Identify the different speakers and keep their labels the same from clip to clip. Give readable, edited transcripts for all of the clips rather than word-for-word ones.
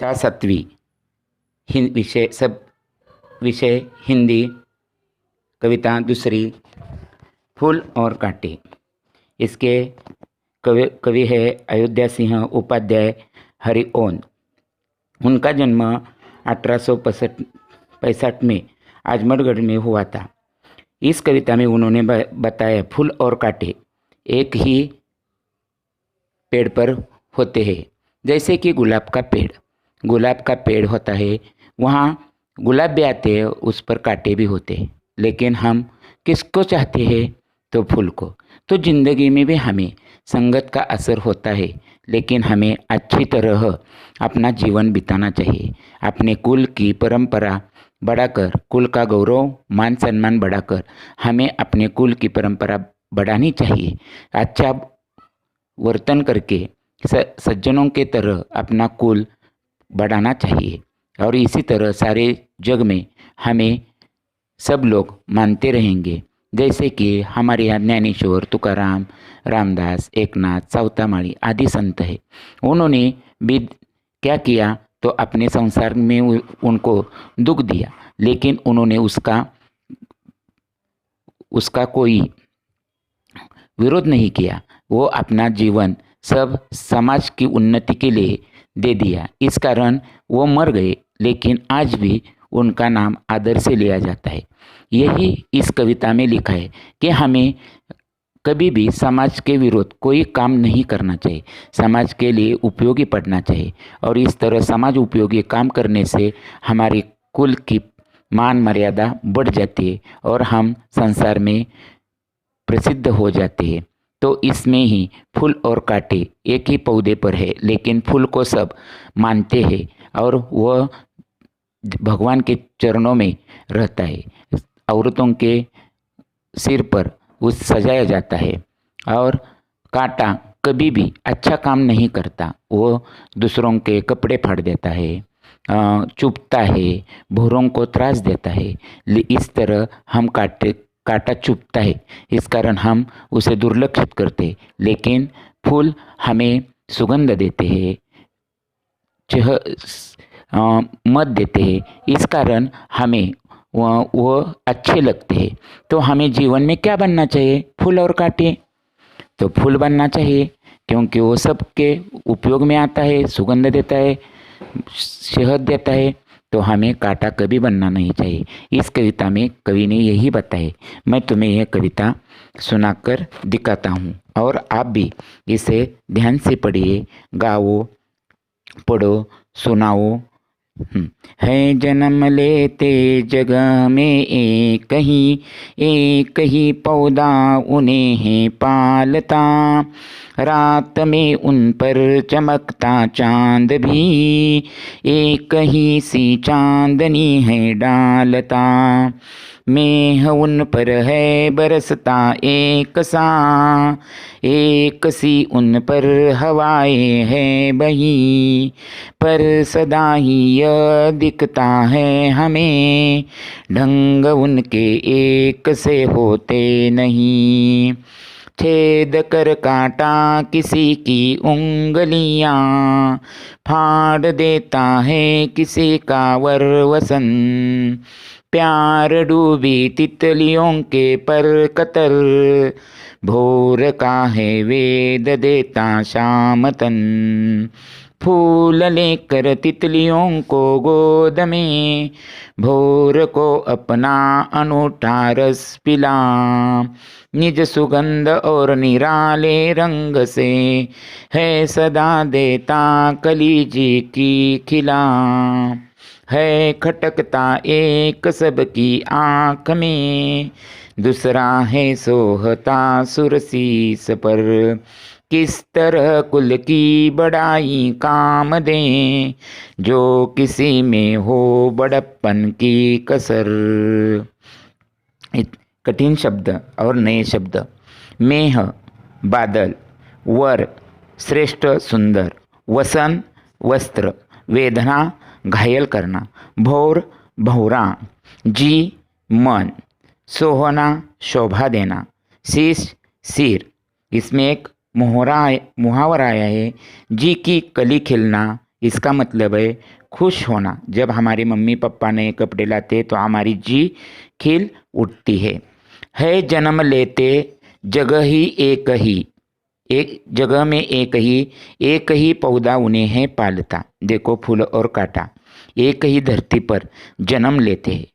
Speaker 1: कविता 7वीं विषय हिंदी। कविता दूसरी, फूल और कांटे। इसके कवि है अयोध्या सिंह उपाध्याय हरिओन। उनका जन्म 1865 में आजमगढ़ में हुआ था। इस कविता में उन्होंने बताया फूल और कांटे एक ही पेड़ पर होते हैं। जैसे कि गुलाब का पेड़ होता है, वहाँ गुलाब भी आते हैं, उस पर कांटे भी होते हैं। लेकिन हम किसको चाहते हैं? तो फूल को। तो जिंदगी में भी हमें संगत का असर होता है, लेकिन हमें अच्छी तरह अपना जीवन बिताना चाहिए। अपने कुल की परंपरा बढ़ाकर, कुल का गौरव मान सम्मान बढ़ाकर हमें अपने कुल की परंपरा बढ़ानी चाहिए। अच्छा वर्तन करके सज्जनों के तरह अपना कुल बढ़ाना चाहिए। और इसी तरह सारे जग में हमें सब लोग मानते रहेंगे। जैसे कि हमारे यहाँ ज्ञानेश्वर, तुकाराम, रामदास, एकनाथ, सावतामाली आदि संत है। उन्होंने भी क्या किया? तो अपने संसार में उनको दुख दिया, लेकिन उन्होंने उसका कोई विरोध नहीं किया। वो अपना जीवन सब समाज की उन्नति के लिए दे दिया। इस कारण वो मर गए, लेकिन आज भी उनका नाम आदर से लिया जाता है। यही इस कविता में लिखा है कि हमें कभी भी समाज के विरोध कोई काम नहीं करना चाहिए। समाज के लिए उपयोगी पड़ना चाहिए। और इस तरह समाज उपयोगी काम करने से हमारे कुल की मान मर्यादा बढ़ जाती है और हम संसार में प्रसिद्ध हो जाते हैं। तो इसमें ही फूल और कांटे एक ही पौधे पर है, लेकिन फूल को सब मानते हैं और वह भगवान के चरणों में रहता है। औरतों के सिर पर उस सजाया जाता है। और कांटा कभी भी अच्छा काम नहीं करता। वो दूसरों के कपड़े फाड़ देता है, चुभता है, भौरों को त्रास देता है। इस तरह हम कांटा चुभता है, इस कारण हम उसे दुर्लक्षित करते। लेकिन फूल हमें सुगंध देते हैं, मत देते हैं। इस कारण हमें वो अच्छे लगते हैं। तो हमें जीवन में क्या बनना चाहिए? फूल और कांटे। तो फूल बनना चाहिए, क्योंकि वो सबके उपयोग में आता है, सुगंध देता है, शहद देता है। तो हमें कांटा कभी बनना नहीं चाहिए। इस कविता में कवि ने यही बताया। मैं तुम्हें यह कविता सुनाकर दिखाता हूँ, और आप भी इसे ध्यान से पढ़िए, गाओ, पढ़ो, सुनाओ। है जन्म लेते जग में एक ही पौधा उन्हें है पालता। रात में उन पर चमकता चांद भी एक ही सी चांदनी है डालता। मेह उन पर है बरसता एक सी उन पर हवाएं है बही। पर सदा ही यह दिखता है हमें, ढंग उनके एक से होते नहीं। छेद कर कांटा किसी की उंगलियां, फाड़ देता है किसी का वरवसन। प्यार डूबी तितलियों के पर कतर, भोर का है वेद देता शाम तन। फूल लेकर तितलियों को गोद में, भोर को अपना अनूठा रस पिला। निज सुगंध और निराले रंग से है सदा देता कलीजी की खिला। है खटकता एक सबकी आँख में, दूसरा है सोहता सुरसीस पर। किस तरह कुल की बड़ाई काम दें, जो किसी में हो बड़प्पन की कसर। कठिन शब्द और नए शब्द। मेह बादल, वर श्रेष्ठ सुंदर, वसन वस्त्र, वेदना घायल करना, भौर भौरा, जी मन, सोहना शोभा देना, शीश सिर। इसमें एक मुहावरा आया है, जी की कली खिलना इसका मतलब है खुश होना। जब हमारे मम्मी पापा नए कपड़े लाते तो हमारी जी खिल उठती है जन्म लेते जगह ही एक जगह में एक ही पौधा उन्हें है पालता। देखो, फूल और कांटा एक ही धरती पर जन्म लेते हैं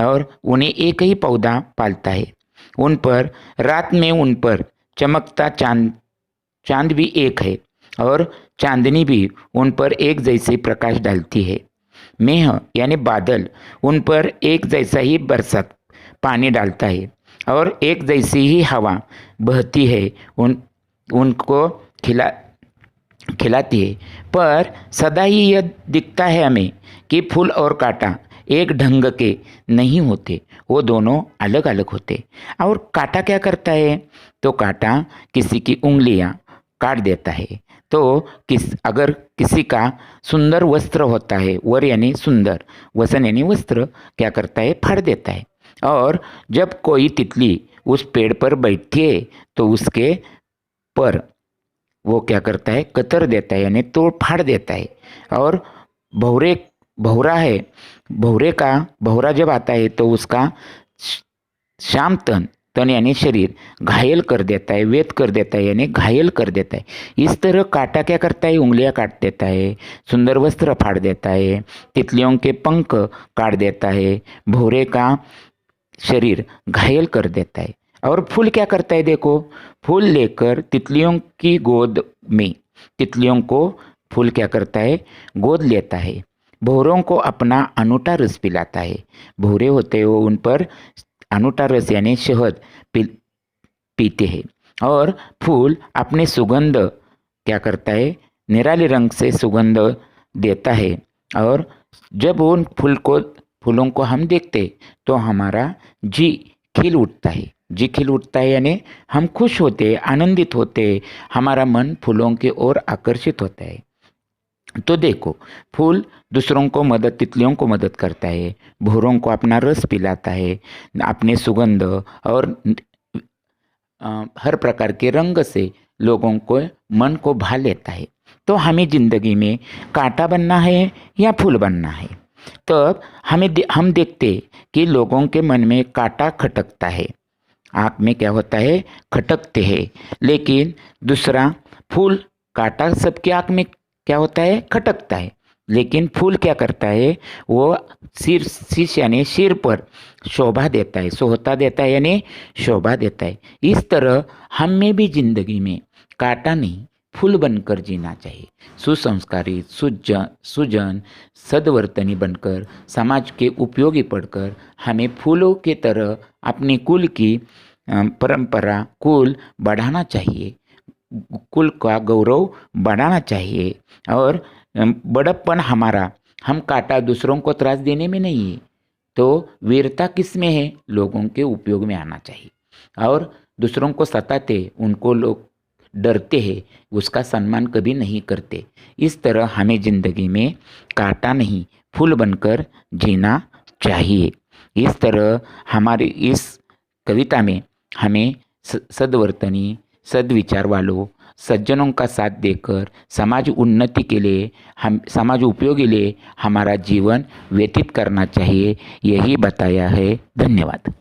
Speaker 1: और उन्हें एक ही पौधा पालता है। उन पर रात में उन पर चमकता चांद भी एक है और चांदनी भी उन पर एक जैसे प्रकाश डालती है। मेह यानी बादल उन पर एक जैसा ही बरसात पानी डालता है और एक जैसी ही हवा बहती है, उनको खिलाती है। पर सदा ही यह दिखता है हमें कि फूल और कांटा एक ढंग के नहीं होते, वो दोनों अलग अलग होते। और कांटा क्या करता है? तो कांटा किसी की उंगलियां काट देता है। तो अगर किसी का सुंदर वस्त्र होता है, वर यानी सुंदर, वसन यानी वस्त्र, क्या करता है? फाड़ देता है। और जब कोई तितली उस पेड़ पर बैठती है तो उसके पर वो क्या करता है? कतर देता है, यानी तोड़ फाड़ देता है। और भौरा जब आता है तो उसका शाम तन यानी शरीर घायल कर देता है, वेद कर देता है, यानी घायल कर देता है। इस तरह कांटा क्या करता है? उंगलियां काट देता है, सुंदर वस्त्र फाड़ देता है, तितलियों के पंख काट देता है, भौरे का शरीर घायल कर देता है। और फूल क्या करता है? देखो, फूल लेकर तितलियों की गोद में, तितलियों को फूल क्या करता है? गोद लेता है। भौरों को अपना अनूठा रस पिलाता है। भौरे होते हैं वो उन पर अनूठा रस यानी शहद पीते हैं। और फूल अपने सुगंध क्या करता है? निराले रंग से सुगंध देता है। और जब उन फूलों को हम देखते तो हमारा जी खिल उठता है, यानी हम खुश होते, आनंदित होते, हमारा मन फूलों की ओर आकर्षित होता है। तो देखो, फूल दूसरों को तितलियों को मदद करता है, भौरों को अपना रस पिलाता है, अपने सुगंध और हर प्रकार के रंग से लोगों को मन को भा लेता है। तो हमें जिंदगी में कांटा बनना है या फूल बनना है? तब हम देखते कि लोगों के मन में कांटा खटकता है, आँख में क्या होता है? खटकते हैं। लेकिन दूसरा फूल, कांटा सबकी आँख में क्या होता है? खटकता है। लेकिन फूल क्या करता है? वो शीश यानी सिर पर शोभा देता है, सोहता देता है, यानी शोभा देता है। इस तरह हमें भी जिंदगी में कांटा नहीं फूल बनकर जीना चाहिए। सुसंस्कारित, सुजन, सद्वर्तनी बनकर, समाज के उपयोगी पढ़कर हमें फूलों के तरह अपनी कुल की परंपरा, कुल बढ़ाना चाहिए, कुल का गौरव बढ़ाना चाहिए। और बड़प्पन हमारा, हम कांटा दूसरों को त्रास देने में नहीं है, तो वीरता किस में है? लोगों के उपयोग में आना चाहिए। और दूसरों को सताते, उनको लोग डरते हैं, उसका सम्मान कभी नहीं करते। इस तरह हमें जिंदगी में कांटा नहीं फूल बनकर जीना चाहिए। इस तरह हमारी इस कविता में हमें सद्वर्तनी, सद्विचार वालों, सज्जनों का साथ देकर समाज उन्नति के लिए, हम समाज उपयोगी लिए हमारा जीवन व्यतीत करना चाहिए, यही बताया है। धन्यवाद।